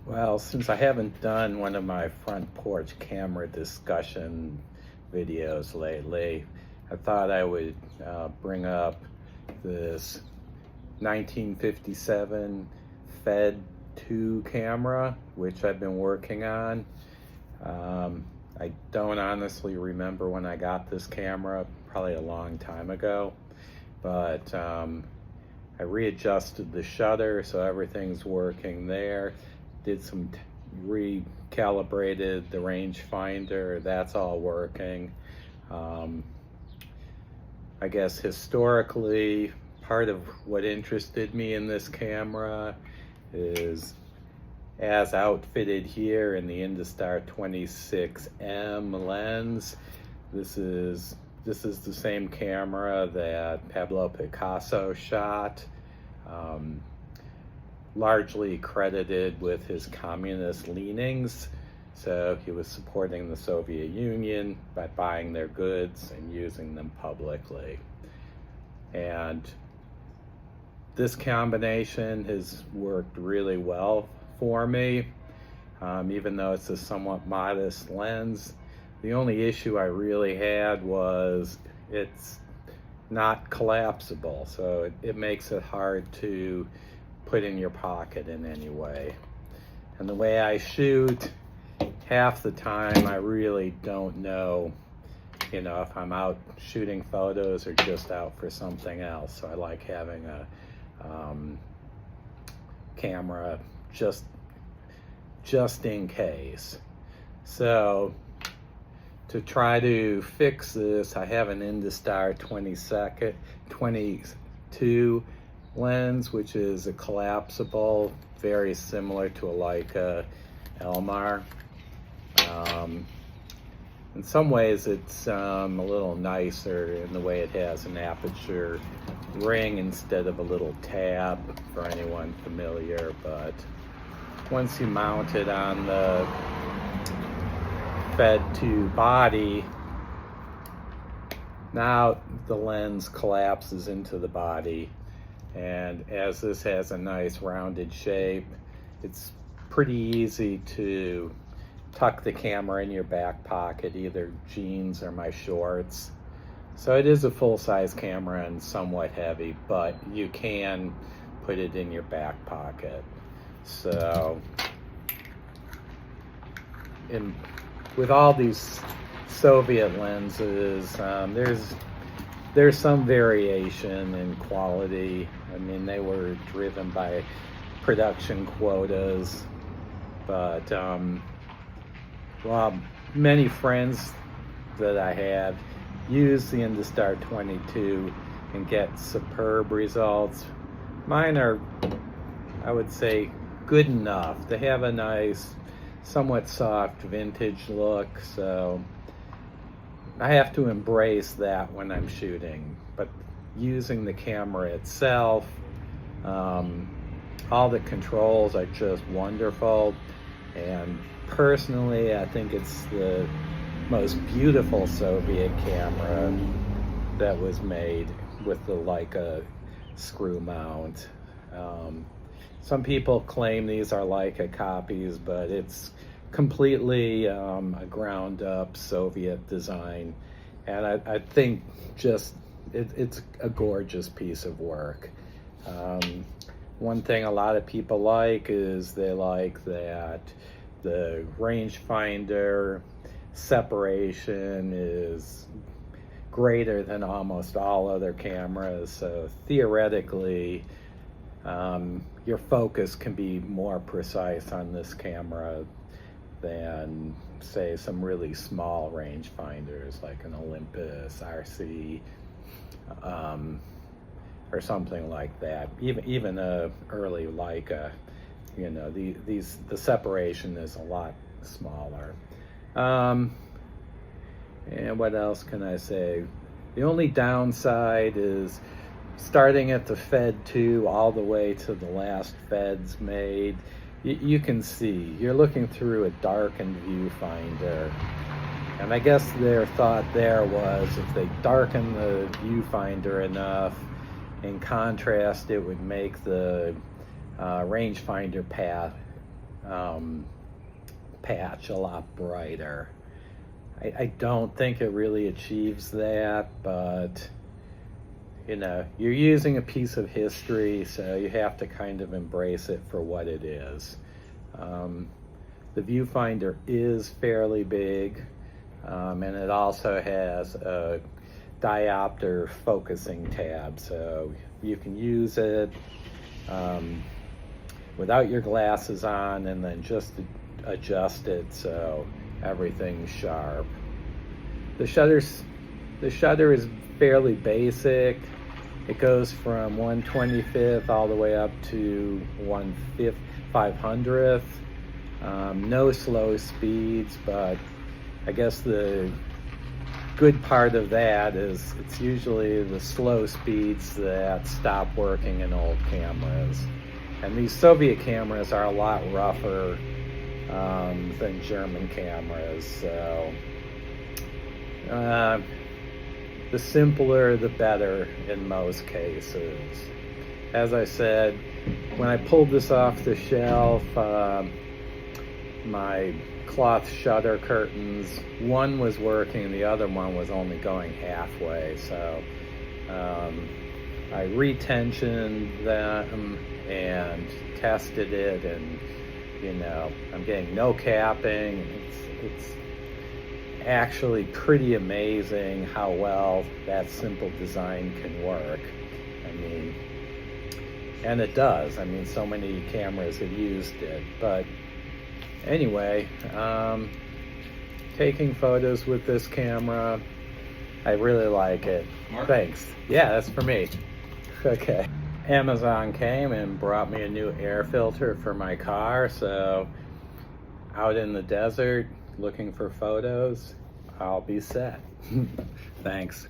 Well, since I haven't done one of my front porch camera discussion videos lately, I thought I would bring up this 1957 Fed 2 camera, which I've been working on. I don't honestly remember when I got this camera, probably a long time ago, but I readjusted the shutter so everything's working there. Did some recalibrated the rangefinder, that's all working. I guess historically, part of what interested me in this camera is as outfitted here in the Industar-22 lens. This is the same camera that Pablo Picasso shot. Largely credited with his communist leanings. So he was supporting the Soviet Union by buying their goods and using them publicly. And this combination has worked really well for me, even though it's a somewhat modest lens. The only issue I really had was it's not collapsible, so it makes it hard to put in your pocket in any way. And the way I shoot, half the time I really don't know, if I'm out shooting photos or just out for something else. So I like having a camera just in case. So to try to fix this, I have an Industar-22 lens, which is a collapsible, very similar to a Leica Elmar. In some ways it's a little nicer in the way it has an aperture ring instead of a little tab, for anyone familiar. But once you mount it on the Fed 2 body, now the lens collapses into the body. And as this has a nice rounded shape, it's pretty easy to tuck the camera in your back pocket, either jeans or my shorts. So it is a full-size camera and somewhat heavy, but you can put it in your back pocket. So with all these Soviet lenses, there's some variation in quality. I mean, they were driven by production quotas, but many friends that I have use the Industar-22 and get superb results. Mine are, I would say, good enough. They have a nice, somewhat soft vintage look, so I have to embrace that when I'm shooting. But using the camera itself, all the controls are just wonderful. And personally, I think it's the most beautiful Soviet camera that was made with the Leica screw mount. Some people claim these are Leica copies, but it's completely a ground up Soviet design. And I think just it's a gorgeous piece of work. One thing a lot of people like is they like that the rangefinder separation is greater than almost all other cameras. So theoretically, your focus can be more precise on this camera than, say, some really small rangefinders like an Olympus RC or something like that. Even a early Leica, the separation is a lot smaller. And what else can I say? The only downside is starting at the Fed 2 all the way to the last Feds made. You can see, you're looking through a darkened viewfinder. And I guess their thought there was if they darken the viewfinder enough, in contrast, it would make the rangefinder path patch a lot brighter. I don't think it really achieves that, but you know, you're using a piece of history, so you have to kind of embrace it for what it is. The viewfinder is fairly big, and it also has a diopter focusing tab, so you can use it without your glasses on, and then just adjust it so everything's sharp. The shutter is fairly basic. It goes from 1/25th all the way up to 1/500th. No slow speeds, but I guess the good part of that is it's usually the slow speeds that stop working in old cameras. And these Soviet cameras are a lot rougher than German cameras, so the simpler the better in most cases. As I said, when I pulled this off the shelf, my cloth shutter curtains, one was working, the other one was only going halfway, so I retensioned them and tested it, and you know, I'm getting no capping. It's actually pretty amazing how well that simple design can work. I mean, and it does. I mean, so many cameras have used it. But anyway, taking photos with this camera, I really like it. Mark? Thanks. Yeah, that's for me. Okay. Amazon came and brought me a new air filter for my car, so out in the desert looking for photos, I'll be set. Thanks.